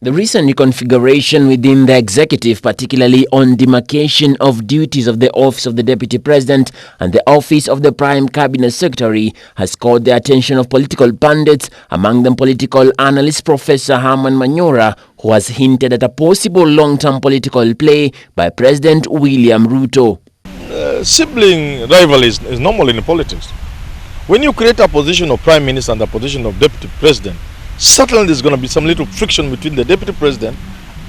The recent reconfiguration within the executive, particularly on demarcation of duties of the Office of the Deputy President and the Office of the Prime Cabinet Secretary, has caught the attention of political pundits, among them political analyst Professor Herman Manyora, who has hinted at a possible long-term political play by President William Ruto. Sibling rivalry is normal in politics. When you create a position of Prime Minister and a position of Deputy President, certainly there's going to be some little friction between the Deputy President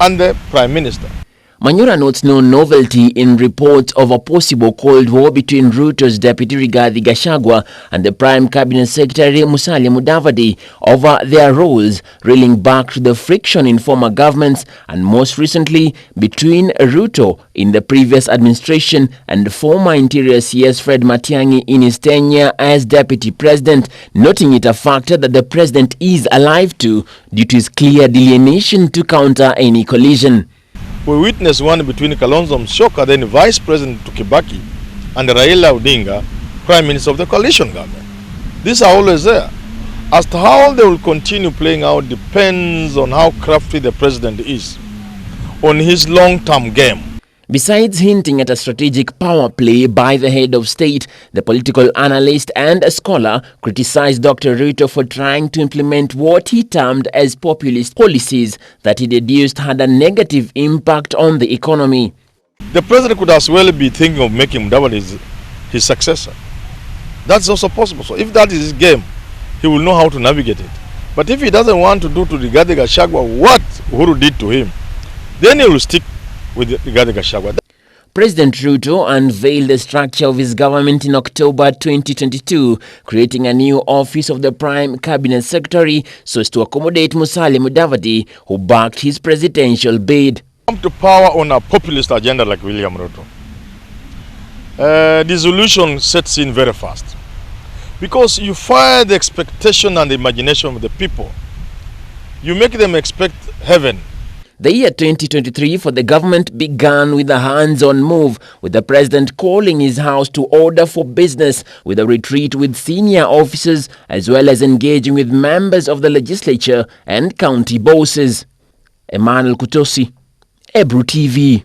and the Prime Minister. Manyora notes no novelty in reports of a possible Cold War between Ruto's Deputy Rigathi Gachagua and the Prime Cabinet Secretary Musalia Mudavadi over their roles, reeling back to the friction in former governments and most recently between Ruto in the previous administration and former Interior CS Fred Matiang'i in his tenure as Deputy President, noting it a factor that the President is alive to due to his clear delineation to counter any collision. We witnessed one between Kalonzo Musyoka, then Vice President Kibaki, and Raila Odinga, Prime Minister of the coalition government. These are always there. As to how they will continue playing out depends on how crafty the President is on his long-term game. Besides hinting at a strategic power play by the head of state, the political analyst and a scholar criticized Dr. Ruto for trying to implement what he termed as populist policies that he deduced had a negative impact on the economy. The president could as well be thinking of making Mudavadi his successor. That's also possible. So if that is his game, he will know how to navigate it. But if he doesn't want to do to Rigathi Gachagua what Uhuru did to him, then he will stick with Rigathi Gachagua. President Ruto unveiled the structure of his government in October 2022, creating a new office of the Prime Cabinet Secretary so as to accommodate Musalia Mudavadi, who backed his presidential bid. Come to power on a populist agenda like William Ruto. Dissolution sets in very fast because you fire the expectation and the imagination of the people. You make them expect heaven. The year 2023 for the government began with a hands-on move, with the president calling his house to order for business with a retreat with senior officers as well as engaging with members of the legislature and county bosses. Emmanuel Kutosi, Ebru TV.